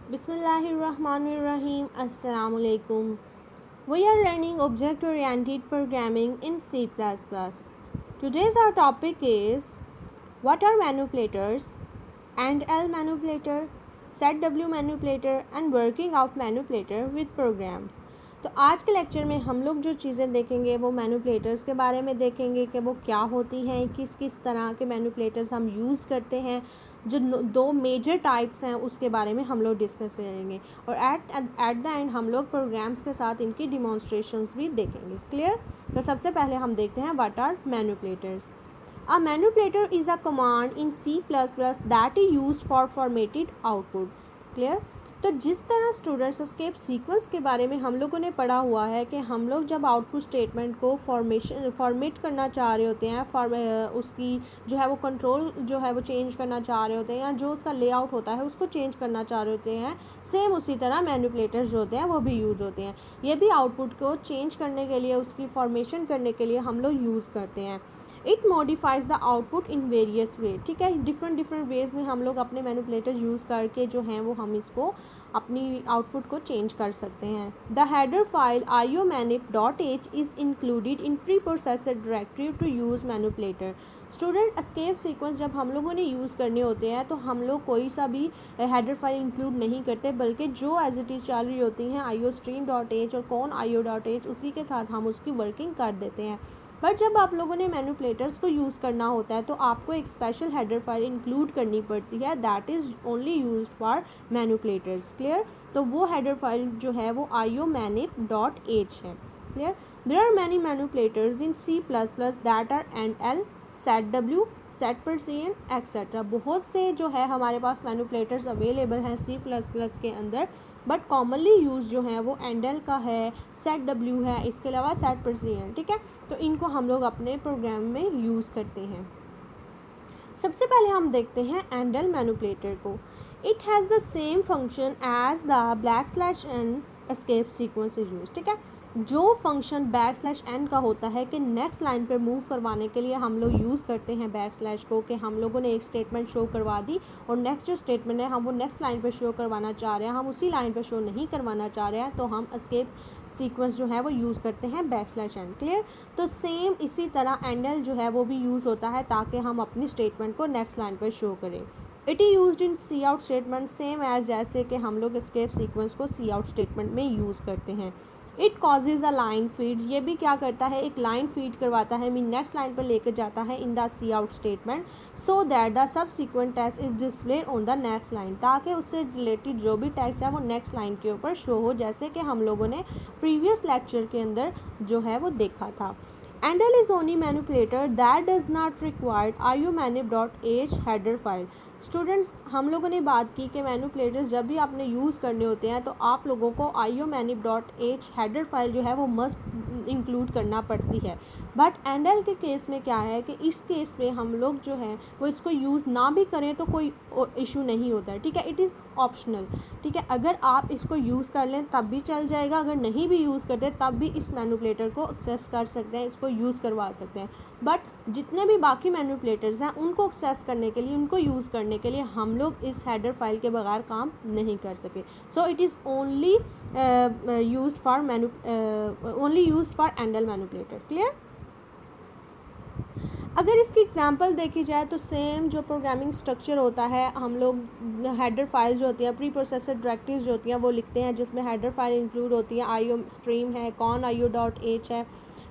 Bismillahirrahmanirrahim. Assalamualaikum. We are learning object-oriented programming in C++. Today's our topic is what are manipulators, AND-L manipulator, SetW manipulator and working of manipulator with programs. तो आज के lecture में हम लोग जो चीज़ें देखेंगे वो मैनिपुलेटर्स के बारे में देखेंगे कि वो क्या होती हैं, किस किस तरह के मैनिपुलेटर्स हम यूज़ करते हैं, जो दो मेजर टाइप्स हैं उसके बारे में हम लोग डिस्कस करेंगे और एट द एंड हम लोग प्रोग्राम्स के साथ इनकी डिमॉन्स्ट्रेशंस भी देखेंगे। क्लियर। तो सबसे पहले हम देखते हैं what are manipulators. A manipulator is a command in C++ that is used for formatted output. Clear? तो जिस तरह स्टूडेंट्स एस्केप सीक्वेंस के बारे में हम लोगों ने पढ़ा हुआ है कि हम लोग जब आउटपुट स्टेटमेंट को फॉर्मेट करना चाह रहे होते हैं, उसकी जो है वो कंट्रोल जो है वो चेंज करना चाह रहे होते हैं या जो उसका लेआउट होता है उसको चेंज करना चाह रहे होते हैं, सेम उसी तरह मैनिपुलेटर्स जो होते हैं वो भी यूज़ होते हैं। ये भी आउटपुट को चेंज करने के लिए, उसकी फॉर्मेशन करने के लिए हम लोग यूज़ करते हैं। It modifies the output in various वे। ठीक है, डिफरेंट वेज में हम लोग अपने मैनिपुलेटर्स यूज़ करके जो हैं वो हम इसको अपनी आउटपुट को चेंज कर सकते हैं। The header file iomanip.h is included in preprocessor directory to use manipulator. Student escape sequence जब हम लोगों ने यूज़ करने होते हैं तो हम लोग कोई सा भी हेडर फाइल इंक्लूड नहीं करते, बल्कि जो एज इट इज़ चल रही होती हैं iostream.h और कौन io.h उसी के साथ हम उसकी वर्किंग कर देते हैं। बट जब आप लोगों ने मैनिपुलेटर्स को यूज़ करना होता है तो आपको एक स्पेशल हेडर फाइल इंक्लूड करनी पड़ती है that is only used for manipulators. Clear. तो वो हेडर फाइल जो है वो iomanip.h है। Clear. There are many manipulators in C++ that are AND-L, SetW, SetPerceian एक्सेट्रा। बहुत से जो है हमारे पास मैनिपुलेटर्स अवेलेबल हैं C++ के अंदर, बट कॉमनली यूज़ जो है वो AND-L का है, SetW है, इसके अलावा SetPerceian। ठीक है, तो इनको हम लोग अपने प्रोग्राम में यूज़ करते हैं। सबसे पहले हम देखते हैं AND-L मैनिपुलेटर को। It has the same function as the \n escape sequence is use. ठीक है, जो फंक्शन \n का होता है कि नेक्स्ट लाइन पर मूव करवाने के लिए हम लोग यूज़ करते हैं बैकस्लैश को, कि हम लोगों ने एक स्टेटमेंट शो करवा दी और नेक्स्ट जो स्टेटमेंट है हम वो नेक्स्ट लाइन पर शो करवाना चाह रहे हैं, हम उसी लाइन पर शो नहीं करवाना चाह रहे हैं, तो हम एस्केप सीक्वेंस जो है वो यूज़ करते हैं \n। क्लियर। तो सेम इसी तरह AND-L जो है वो भी यूज़ होता है ताकि हम अपनी स्टेटमेंट को नेक्स्ट लाइन पर शो करें। It is used in C out statement, same as जैसे कि हम लोग एस्केप सीक्वेंस को सी आउट स्टेटमेंट में यूज़ करते हैं। It causes a line feed, ये भी क्या करता है, एक लाइन फीड करवाता है, मीन नेक्स्ट लाइन पर लेकर जाता है in the C out statement, so that the subsequent text is display on the next line, ताकि उससे रिलेटेड जो भी टेक्स्ट है वो नेक्स्ट लाइन के ऊपर शो हो, जैसे कि हम लोगों ने प्रीवियस लेक्चर के अंदर जो है वो देखा था। AND-L is only manipulator that does not require iomanip.h header file। Students, हम लोगों ने बात की कि मैनिपुलेटर्स जब भी आपने यूज़ करने होते हैं तो आप लोगों को iomanip.h हेडर फाइल जो है वो मस्ट इंक्लूड करना पड़ती है। बट AND-L के केस में क्या है कि इस केस में हम लोग जो है वो इसको यूज़ ना भी करें तो कोई इशू नहीं होता है। ठीक है, इट इज़ ऑप्शनल। ठीक है, अगर आप इसको यूज़ कर लें तब भी चल जाएगा, अगर नहीं भी यूज़ करते तब भी इस मैनिपुलेटर को एक्सेस कर सकते हैं, इसको यूज़ करवा सकते हैं। बट जितने भी बाकी मैनिपुलेटर्स हैं उनको एक्सेस करने के लिए, उनको यूज़ करने के लिए हम लोग इस हेडर फाइल के बगैर काम नहीं कर सके। So it is only used for AND-L manipulator. Clear. अगर इसकी एग्जांपल देखी जाए तो सेम जो प्रोग्रामिंग स्ट्रक्चर होता है, हम लोग हेडर फाइल जो होती है, प्री प्रोसेसर डायरेक्टरीज जो होती हैं वो लिखते हैं, जिसमें हेडर फाइल इंक्लूड होती है, io_stream है, कौन io.h है।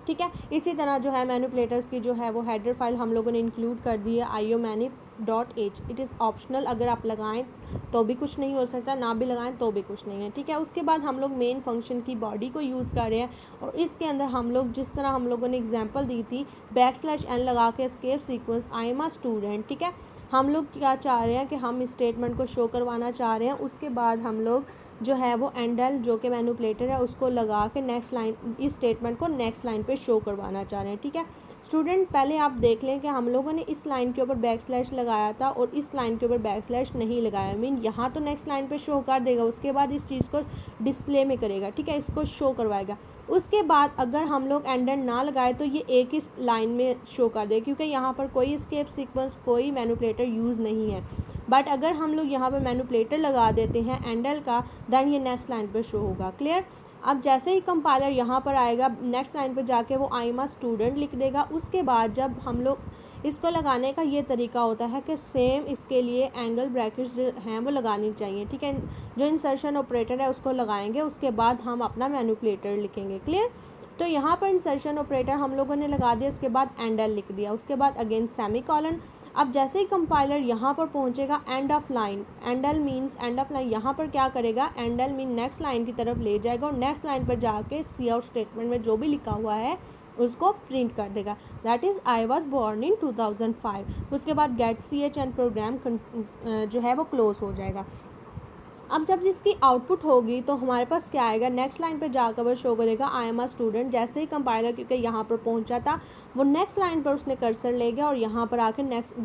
ठीक है, इसी तरह जो है मैनिपुलेटर्स की जो है वो हेडर फाइल हम लोगों ने इंक्लूड कर दी है iomanip.h। इट इज़ ऑप्शनल, अगर आप लगाएं तो भी कुछ नहीं हो सकता, ना भी लगाएं तो भी कुछ नहीं है। ठीक है, उसके बाद हम लोग मेन फंक्शन की बॉडी को यूज़ कर रहे हैं और इसके अंदर हम लोग जिस तरह हम लोगों ने एग्जांपल दी थी \n लगा के escape sequence I am a student. ठीक है, हम लोग क्या चाह रहे हैं कि हम इस स्टेटमेंट को शो करवाना चाह रहे हैं, उसके बाद हम लोग जो है वो AND-L जो कि मैनिपुलेटर है उसको लगा के नेक्स्ट लाइन, इस स्टेटमेंट को नेक्स्ट लाइन पे शो करवाना चाह रहे हैं। ठीक है स्टूडेंट, पहले आप देख लें कि हम लोगों ने इस लाइन के ऊपर \, लगाया था और इस लाइन के ऊपर \, नहीं लगाया, मीन यहाँ तो नेक्स्ट लाइन पे शो कर देगा, उसके बाद इस चीज़ को डिस्प्ले में करेगा। ठीक है, इसको शो करवाएगा। उसके बाद अगर हम लोग AND-L ना लगाए तो ये एक ही लाइन में शो कर देगा, क्योंकि यहाँ पर कोई एस्केप सीक्वेंस, कोई मैनिपुलेटर यूज़ नहीं है। बट अगर हम लोग यहाँ पर मैनिपुलेटर लगा देते हैं एंडल का, देन ये नेक्स्ट लाइन पर शो होगा। क्लियर। अब जैसे ही कंपाइलर यहाँ पर आएगा, नेक्स्ट लाइन पर जाके वो आई एम अ स्टूडेंट लिख देगा। उसके बाद जब हम लोग इसको लगाने का ये तरीका होता है कि सेम इसके लिए एंगल ब्रैकेट्स जो हैं वो लगानी चाहिए, ठीक है। जो इंसर्शन ऑपरेटर है उसको लगाएंगे, उसके बाद हम अपना मैनिपुलेटर लिखेंगे। क्लियर। तो यहाँ पर इंसर्शन ऑपरेटर हम लोगों ने लगा दिया, उसके बाद एंडल लिख दिया, उसके बाद अगेन सेमीकोलन। अब जैसे ही कंपाइलर यहाँ पर पहुँचेगा end of line, endl means end of line, यहाँ पर क्या करेगा, एंडल मीन नेक्स्ट लाइन की तरफ ले जाएगा और नेक्स्ट लाइन पर जाके सी आउट स्टेटमेंट में जो भी लिखा हुआ है उसको प्रिंट कर देगा, that is I was born in 2005। उसके बाद get C H N program जो है वो क्लोज हो जाएगा। अब जब जिसकी आउटपुट होगी तो हमारे पास क्या आएगा, नेक्स्ट लाइन पे जाकर वो शो करेगा आई एम अ स्टूडेंट। जैसे ही कंपाइलर क्योंकि यहाँ पर पहुँचा था, वो नेक्स्ट लाइन पर उसने कर्सर ले गया और यहाँ पर आकर नेक्स्ट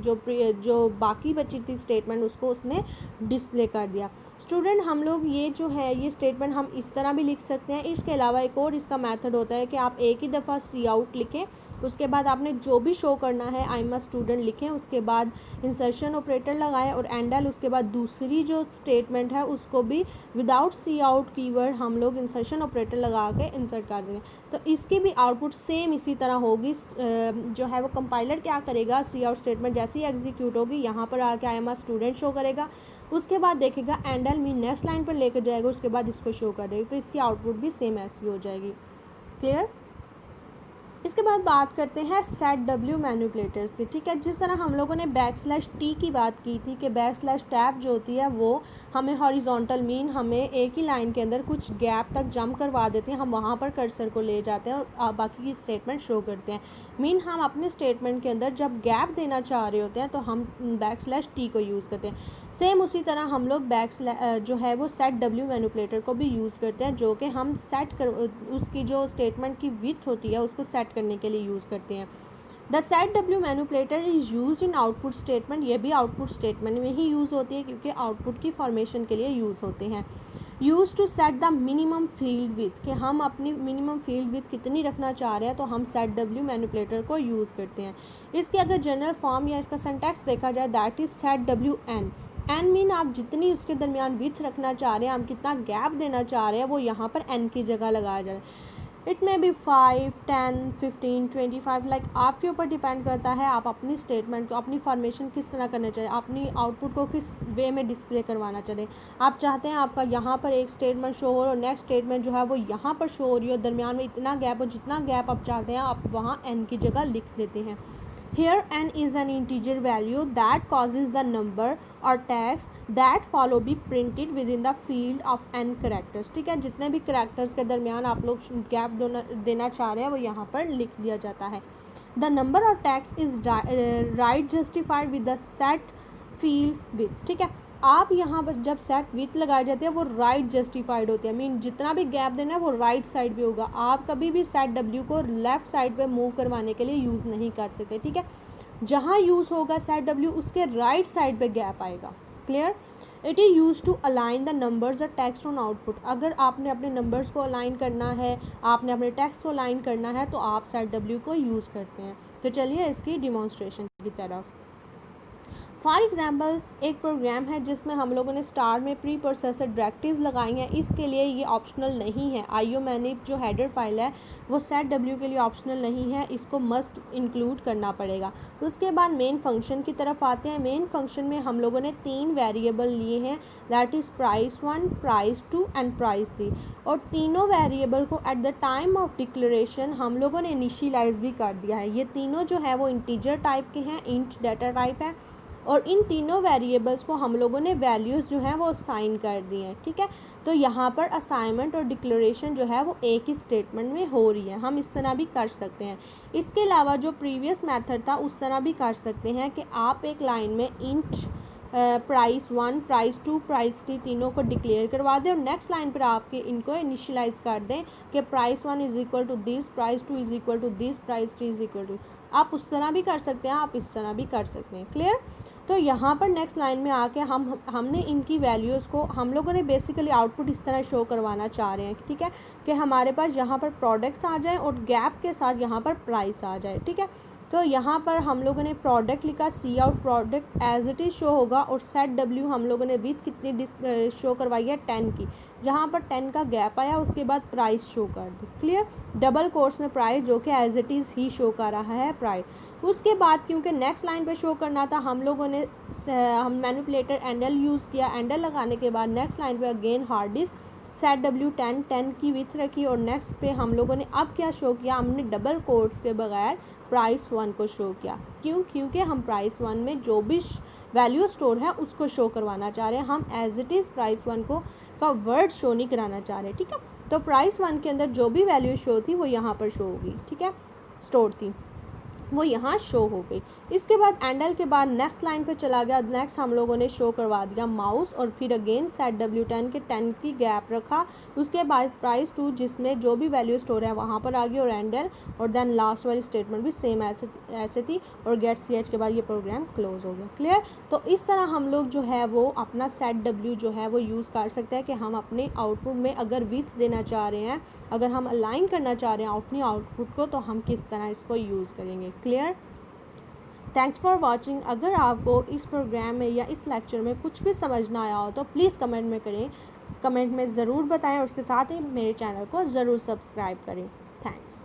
जो बाकी बची थी स्टेटमेंट उसको उसने डिस्प्ले कर दिया। स्टूडेंट हम लोग ये जो है ये स्टेटमेंट हम इस तरह भी लिख सकते हैं। इसके अलावा एक और इसका मेथड होता है कि आप एक ही दफ़ा सी आउट लिखें, उसके बाद आपने जो भी शो करना है आई एम अ स्टूडेंट लिखें, उसके बाद इंसर्शन ऑपरेटर लगाएं और एंडल, उसके बाद दूसरी जो स्टेटमेंट है उसको भी विदाउट सी आउट कीवर्ड हम लोग इंसर्शन ऑपरेटर लगा के इंसर्ट कर देंगे। तो इसकी भी आउटपुट सेम इसी तरह होगी। जो है वो कंपाइलर क्या करेगा, सी आउट स्टेटमेंट जैसे ही एग्जीक्यूट होगी यहाँ पर आके I am a student show करेगा, उसके बाद देखेगा एंडल मीन नेक्स्ट लाइन पर लेकर जाएगा, उसके बाद इसको शो कर देगा। तो इसकी आउटपुट भी सेम ऐसी हो जाएगी। क्लियर। इसके बाद बात करते हैं सेट डब्ल्यू मैनिपुलेटर्स की, ठीक है। जिस तरह हम लोगों ने \t की बात की थी कि \tab जो होती है वो हमें हॉरिजॉन्टल मीन हमें एक ही लाइन के अंदर कुछ गैप तक जंप करवा देते हैं, हम वहाँ पर कर्सर को ले जाते हैं और बाकी की स्टेटमेंट शो करते हैं। मीन हम अपने स्टेटमेंट के अंदर जब गैप देना चाह रहे होते हैं तो हम \t को यूज़ करते हैं। सेम उसी तरह हम लोग जो है वो सेट डब्ल्यू मैनिपुलेटर को भी यूज़ करते हैं, जो कि हम उसकी जो स्टेटमेंट की विड्थ होती है उसको सेट करने के लिए यूज़ करते हैं। The set W manipulator is use in output statement, ये भी आउटपुट स्टेटमेंट में ही यूज़ होती है क्योंकि आउटपुट की फॉर्मेशन के लिए यूज़ होते हैं। Use to set the minimum field with, कि हम अपनी मिनिमम फील्ड विथ कितनी रखना चाह रहे हैं तो हम सेट डब्ल्यू मैनिपुलेटर को यूज़ करते हैं। इसके अगर जनरल फॉर्म या इसका सिंटैक्स देखा जाए, that is set W N. N mean आप जितनी उसके दरमियान विथ रखना चाह रहे हैं, हम कितना गैप देना चाह रहे हैं, वो यहाँ पर एन की जगह लगाया जाए। इट मे बी 5, 10, 15, 25, लाइक आपके ऊपर डिपेंड करता है आप अपनी स्टेटमेंट को, अपनी फॉर्मेशन किस तरह करना चाहिए, अपनी आउटपुट को किस वे में डिस्प्ले करवाना चाहिए। आप चाहते हैं आपका यहाँ पर एक स्टेटमेंट शो हो और नेक्स्ट स्टेटमेंट जो है वो यहाँ पर शो हो रही हो, दरमियान में इतना गैप हो, जितना गैप आप चाहते हैं आप वहाँ एन की जगह लिख देते हैं। Here n is an integer value that causes the number or text that follow be printed within the field of n characters, ठीक है। जितने भी characters के दरमियान आप लोग गैप देना चाह रहे हैं वो यहाँ पर लिख दिया जाता है। The number or text is right justified with the set field with, ठीक है। आप यहाँ पर जब सेट विथ लगाए जाते हैं वो राइट जस्टिफाइड होते हैं, मीन जितना भी गैप देना है वो राइट साइड पे होगा। आप कभी भी सेट डब्ल्यू को लेफ़्ट साइड पे मूव करवाने के लिए यूज़ नहीं कर सकते, ठीक है। जहाँ यूज़ होगा सेट डब्ल्यू उसके राइट साइड पे गैप आएगा। Clear. It is use to align the numbers और टेक्स्ट ऑन आउटपुट, अगर आपने अपने नंबर्स को अलाइन करना है, आपने अपने टेक्स्ट को अलाइन करना है तो आप सेट डब्ल्यू को यूज़ करते हैं। तो चलिए इसकी डिमॉन्स्ट्रेशन की तरफ। फॉर एग्ज़ाम्पल एक प्रोग्राम है जिसमें हम लोगों ने स्टार में प्री प्रोसेसर डायरेक्टिव्स लगाई हैं, इसके लिए ये ऑप्शनल नहीं है। आईओ मैनिप जो हेडर फाइल है वो सेट डब्ल्यू के लिए ऑप्शनल नहीं है, इसको मस्ट इंक्लूड करना पड़ेगा। उसके बाद मेन फंक्शन की तरफ आते हैं। मेन फंक्शन में हम लोगों ने 3 वेरिएबल लिए हैं, that is price1, price2 and price3, और तीनों वेरिएबल को at the time of declaration हम लोगों ने इनिशियलाइज भी कर दिया है। ये तीनों जो है वो इंटीजर टाइप के हैं, इंट डाटा टाइप है, और इन तीनों वेरिएबल्स को हम लोगों ने वैल्यूज़ जो हैं वो असाइन कर दी हैं, ठीक है। तो यहाँ पर असाइनमेंट और डिक्लेरेशन जो है वो एक ही स्टेटमेंट में हो रही है। हम इस तरह भी कर सकते हैं। इसके अलावा जो प्रीवियस मेथड था उस तरह भी कर सकते हैं कि आप एक लाइन में इंट price1, price2, price3 तीनों को डिक्लेयर करवा दें और नेक्स्ट लाइन पर आपके इनको इनिशियलाइज कर दें कि price1 is equal to this, price2 is equal to this, price3 is equal to. आप उस तरह भी कर सकते हैं, आप इस तरह भी कर सकते हैं। क्लियर। तो यहाँ पर नेक्स्ट लाइन में आके हमने इनकी वैल्यूज़ को हम लोगों ने बेसिकली आउटपुट इस तरह शो करवाना चाह रहे हैं, ठीक है, कि हमारे पास यहाँ पर प्रोडक्ट्स आ जाएं और गैप के साथ यहाँ पर प्राइस आ जाए, ठीक है। तो यहाँ पर हम लोगों ने प्रोडक्ट लिखा, see out product as it is show होगा, और सेट डब्ल्यू हम लोगों ने विथ कितनी शो करवाई है 10 की, जहाँ पर 10 का गैप आया उसके बाद प्राइस शो कर दी। क्लियर, डबल कोर्स में प्राइस जो कि एज इट इज़ ही शो कर रहा है प्राइस। उसके बाद क्योंकि नेक्स्ट लाइन पे शो करना था, हम लोगों ने हम मैनिपुलेटर एंडल यूज़ किया। एंडल लगाने के बाद नेक्स्ट लाइन पे again hard disk set W 10 की विथ रखी, और नेक्स्ट पे हम लोगों ने अब क्या शो किया, हमने डबल कोट्स के बगैर प्राइस 1 को शो किया। क्यों? क्योंकि हम प्राइस 1 में जो भी वैल्यू स्टोर है उसको शो करवाना चाह रहे हैं, हम एज इट इज़ प्राइस 1 को का वर्ड शो नहीं कराना चाह रहे। ठीक है, तो प्राइस 1 के अंदर जो भी वैल्यू शो थी वो यहाँ पर शो होगी। ठीक है, स्टोर थी वो यहाँ शो हो गई। इसके बाद एंडल के बाद नेक्स्ट लाइन पे चला गया। नेक्स्ट हम लोगों ने शो करवा दिया माउस, और फिर अगेन सेट डब्ल्यू 10 के 10 की गैप रखा। उसके बाद प्राइस 2 जिसमें जो भी वैल्यू स्टोर है वहाँ पर आ गई, और एंडल, और देन लास्ट वाली स्टेटमेंट भी सेम ऐसे थी, और गेट सी एच के बाद ये प्रोग्राम क्लोज हो गया। क्लियर, तो इस तरह हम लोग जो है वो अपना सेट डब्ल्यू जो है वो यूज़ कर सकते हैं कि हम अपने आउटपुट में अगर विथ देना चाह रहे हैं, अगर हम अलाइन करना चाह रहे हैं अपनी आउटपुट को, तो हम किस तरह इसको यूज़ करेंगे। Clear, thanks for watching. अगर आपको इस प्रोग्राम में या इस लेक्चर में कुछ भी समझ ना आया हो तो प्लीज़ कमेंट में करें, कमेंट में ज़रूर बताएं, और उसके साथ ही मेरे चैनल को ज़रूर सब्सक्राइब करें। थैंक्स।